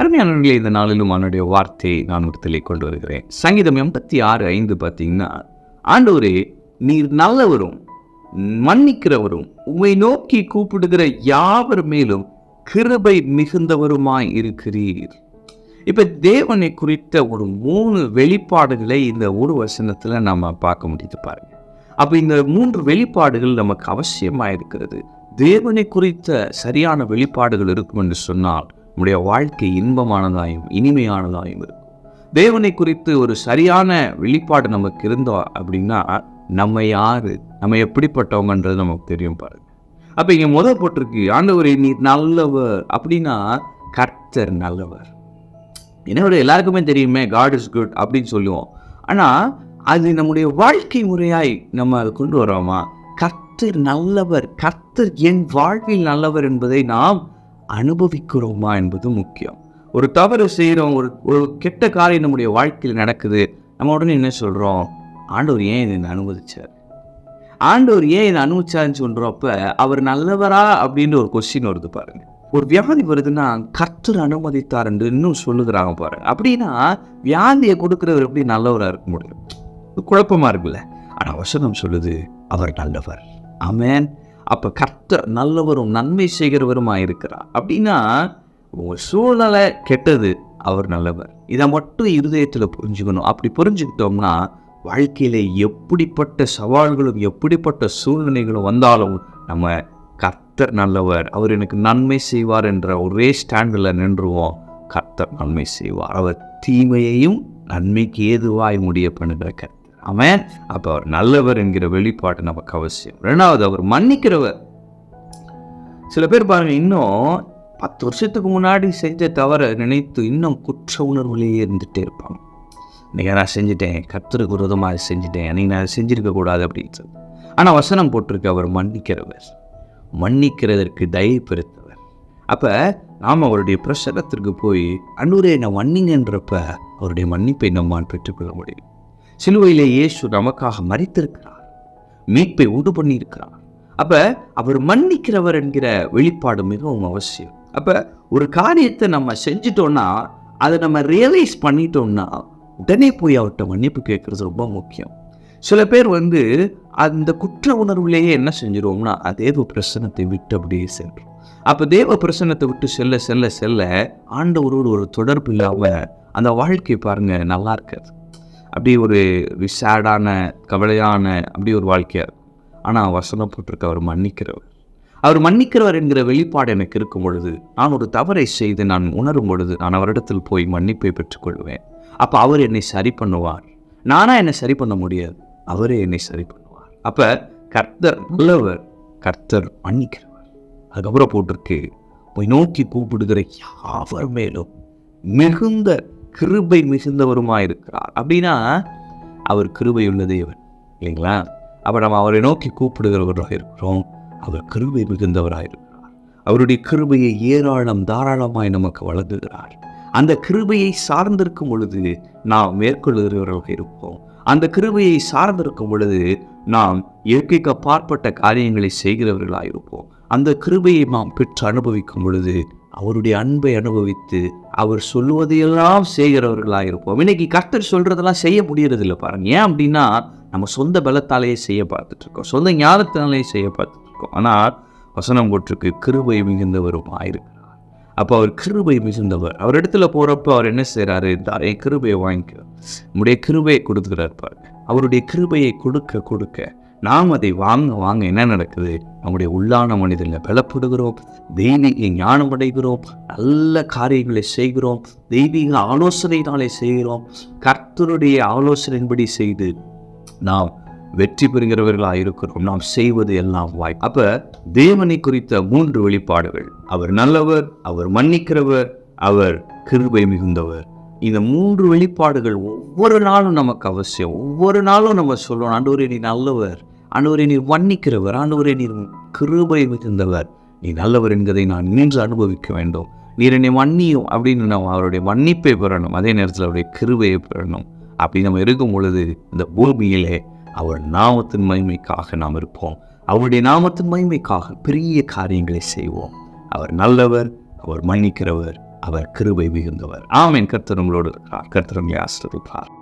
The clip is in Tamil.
அருமையானவர்களே, இந்த நாளிலும் அவனுடைய வார்த்தையை நான் இடத்திலே கொண்டு வருகிறேன். சங்கீதம் 86:5 பார்த்தீங்கன்னா, ஆண்டவரே நீர் நல்லவரும் மன்னிக்கிறவரும் உம்மை நோக்கி கூப்பிடுகிற யாவர் மேலும் கிருபை மிகுந்தவருமாய் இருக்கிறீர். இப்ப தேவனை குறித்த ஒரு 3 வெளிப்பாடுகளை இந்த ஒரு வசனத்துல நம்ம பார்க்க முடியுது பாருங்க. அப்ப இந்த 3 வெளிப்பாடுகள் நமக்கு அவசியமாக இருக்கிறது. தேவனை குறித்த சரியான வெளிப்பாடுகள் இருக்கும் என்று சொன்னால் நம்முடைய வாழ்க்கை இன்பமானதாயும் இனிமையானதாயும் இருக்கும். தேவனை குறித்து ஒரு சரியான வெளிப்பாடு நமக்கு இருந்தோம் அப்படின்னா நம்ம யாரு, நம்ம எப்படிப்பட்டவங்கன்றது நமக்கு தெரியும் பாருங்க. அப்ப இங்க முதல் போட்டிருக்கு, ஆண்டவரே நீர் நல்லவர் அப்படின்னா கர்த்தர் நல்லவர். என்னோட எல்லாருக்குமே தெரியுமே, காட் இஸ் குட் அப்படின்னு சொல்லுவோம். ஆனா அது நம்முடைய வாழ்க்கை முறையாய் நம்ம அதை கொண்டு வரோமா? கர்த்தர் நல்லவர், கர்த்தர் என் வாழ்வில் நல்லவர் என்பதை நாம் அனுபவிக்கிறோமா என்பது முக்கியம். ஒரு தவறு செய்கிறோம், ஒரு கெட்ட காரியம் நம்முடைய வாழ்க்கையில் நடக்குது, நம்ம உடனே என்ன சொல்கிறோம்? ஆண்டவர் ஏன் இதை அனுமதிச்சார், ஆண்டவர் ஏன் இதை அனுபவிச்சாருன்னு சொல்கிறப்ப அவர் நல்லவரா அப்படின்ற ஒரு கொஸ்டின் வருது பாருங்க. ஒரு வியாதி வருதுன்னா கர்த்தர் அனுமதித்தார் என்று இன்னும் சொல்லுகிறாங்க பாருங்க. அப்படின்னா வியாதியை கொடுக்கிறவர் எப்படி நல்லவராக இருக்க முடியும்? குழப்பமா இருக்குல்ல. ஆனால் வசனம் சொல்லுது அவர் நல்லவர். ஆமென். அப்போ கர்த்தர் நல்லவரும் நன்மை செய்கிறவருமா இருக்கிறார். அப்படின்னா உங்கள் சூழ்நிலை கெட்டது, அவர் நல்லவர். இதை மட்டும் இருதயத்தில் புரிஞ்சுக்கணும். அப்படி புரிஞ்சுக்கிட்டோம்னா வாழ்க்கையில் எப்படிப்பட்ட சவால்களும் எப்படிப்பட்ட சூழ்நிலைகளும் வந்தாலும் நம்ம கர்த்தர் நல்லவர், அவர் எனக்கு நன்மை செய்வார் என்ற ஒரே ஸ்டாண்டில் நின்றுவோம். கர்த்தர் நன்மை செய்வார், அவர் தீமையையும் நன்மைக்கு ஏதுவாய் முடிய பண்ணுகிற கர்த்தர். ஆமென். அப்போ அவர் நல்லவர் என்கிற வெளிப்பாடு நமக்கு அவசியம். 2வது, அவர் மன்னிக்கிறவர். சில பேர் பாருங்க, இன்னும் 10 வருஷத்துக்கு முன்னாடி செஞ்ச தவறை நினைத்து இன்னும் குற்ற உணர்வுலேயே இருந்துகிட்டே இருப்பாங்க. இன்றைக்கி நான் செஞ்சுட்டேன், கர்த்தருக்கு விரோதமாக செஞ்சுட்டேன், அன்றைக்கி நான் செஞ்சுருக்கக்கூடாது அப்படின்னு சொல்லி. ஆனால் வசனம் போட்டிருக்கு அவர் மன்னிக்கிறவர், மன்னிக்கிறதற்கு தயவுபெறுத்தவர். அப்போ நாம் அவருடைய பிரசனத்திற்கு போய் ஆண்டவரே என்னை மன்னிங்கன்றப்ப அவருடைய மன்னிப்பை நம்மால் பெற்றுக்கொள்ள முடியும். சிலுவையிலே இயேசு நமக்காக மரித்திருக்கிறார், மீட்பை உண்டு பண்ணியிருக்கிறார். அப்போ அவர் மன்னிக்கிறவர் என்கிற வெளிப்பாடு மிகவும் அவசியம். அப்போ ஒரு காரியத்தை நம்ம செஞ்சிட்டோம்னா, அதை நம்ம ரியலைஸ் பண்ணிட்டோம்னா உடனே போய் அவர்கிட்ட மன்னிப்பு கேட்குறது ரொம்ப முக்கியம். சில பேர் அந்த குற்ற உணர்வுலேயே என்ன செஞ்சிருவோம்னா தேவ பிரசன்னத்தை விட்டு அப்படியே சென்றோம். அப்போ தேவ பிரசன்னத்தை விட்டு செல்ல செல்ல செல்ல ஆண்டவரோடு ஒரு தொடர்பு இல்லாமல் அந்த வாழ்க்கை பாருங்க நல்லா இருக்காது. அப்படி ஒரு சேடான கவலையான அப்படி ஒரு வாழ்க்கையாக இருக்கும். ஆனால் வசனம் போட்டிருக்க அவர் மன்னிக்கிறவர். அவர் மன்னிக்கிறவர் என்கிற வெளிப்பாடு எனக்கு இருக்கும் பொழுது, நான் ஒரு தவறை செய்து நான் உணரும் பொழுது நான் அவரிடத்தில் போய் மன்னிப்பை பெற்றுக்கொள்வேன். அப்போ அவர் என்னை சரி பண்ணுவார். நானா என்னை சரி பண்ண முடியாது, அவரே என்னை சரி பண்ணுவார். அப்போ கர்த்தர் நல்லவர், கர்த்தர் மன்னிக்கிறவர். அதுக்கப்புறம் போட்டிருக்கு, போய் நோக்கி கூப்பிடுகிற யாவர் மேலும் மிகுந்த கிருபை மிகுந்தவருமாயிருக்கிறார். அப்படின்னா அவர் கிருபை உள்ள தேவன் இல்லைங்களா? அப்போ நம்ம அவரை நோக்கி கூப்பிடுகிறவராக இருக்கிறோம். அவர் கிருபை மிகுந்தவராக இருக்கிறார். அவருடைய கிருபையை ஏராளம் தாராளமாய் நமக்கு வழங்குகிறார். அந்த கிருபையை சார்ந்திருக்கும் பொழுது நாம் மேற்கொள்ளுகிறவர்களாக இருப்போம். அந்த கிருபையை சார்ந்திருக்கும் பொழுது நாம் இயற்கைக்கு அப்பாற்பட்ட காரியங்களை செய்கிறவர்களாக இருப்போம். அந்த கிருபையை நாம் பெற்று அனுபவிக்கும் பொழுது அவருடைய அன்பை அனுபவித்து அவர் சொல்லுவதையெல்லாம் செய்கிறவர்களாக இருப்போம். இன்னைக்கு கர்த்தர் சொல்றதெல்லாம் செய்ய முடியறதில்லை பாருங்க. ஏன் அப்படின்னா நம்ம சொந்த பலத்தாலேயே செய்ய பார்த்துட்டு இருக்கோம், சொந்த ஞானத்தினாலேயே செய்ய பார்த்துட்டு இருக்கோம். ஆனால் வசனம் போட்டிருக்கு கிருபை மிகுந்தவரும் ஆயிருக்கிறார். அப்போ அவர் கிருபை மிகுந்தவர். அவர் இடத்துல போகிறப்ப அவர் என்ன செய்கிறாரு? என் கிருபையை வாங்கிக்க, நம்முடைய கிருபையை கொடுத்துக்கிறார் பாருங்க. அவருடைய கிருபையை கொடுக்க கொடுக்க நாம் அதை வாங்க வாங்க என்ன நடக்குது? நம்முடைய உள்ளான மனிதனில் பலப்படுகிறோம், தெய்வீக ஞானம் அடைகிறோம், நல்ல காரியங்களை செய்கிறோம், தெய்வீக ஆலோசனையினாலே செய்கிறோம். கர்த்தருடைய ஆலோசனையின்படி செய்து நாம் வெற்றி பெறுகிறவர்களாக இருக்கிறோம். நாம் செய்வது எல்லாம் வாய்ப்பு. அப்ப தேவனை குறித்த 3 வெளிப்பாடுகள், அவர் நல்லவர், அவர் மன்னிக்கிறவர், அவர் கிருபை மிகுந்தவர். இந்த 3 வெளிப்பாடுகள் ஒவ்வொரு நாளும் நமக்கு அவசியம். ஒவ்வொரு நாளும் நம்ம சொல்லணும், ஆண்டவரே நீ நல்லவர், ஆண்டவரே நீர் மன்னிக்கிறவர், ஆண்டவரே நீர் கிருபை மிகுந்தவர், நீ நல்லவர் என்கிறதை நான் இன்று அனுபவிக்க வேண்டும். நீர் என்னை மன்னியும் அப்படின்னு நம்ம அவருடைய மன்னிப்பை பெறணும், அதே நேரத்தில் அவருடைய கிருபையை பெறணும். அப்படி நம்ம இருக்கும் பொழுது இந்த பூமியிலே அவர் நாமத்தின் மகிமைக்காக நாம் இருப்போம். அவருடைய நாமத்தின் மகிமைக்காக பெரிய காரியங்களை செய்வோம். அவர் நல்லவர், அவர் மன்னிக்கிறவர், அவர் கிருபை மிகுந்தவர். ஆமென். கர்த்தர் உங்களோடு இருக்கிறார். கர்த்தர் உங்களை ஆசீர்வதிப்பார்.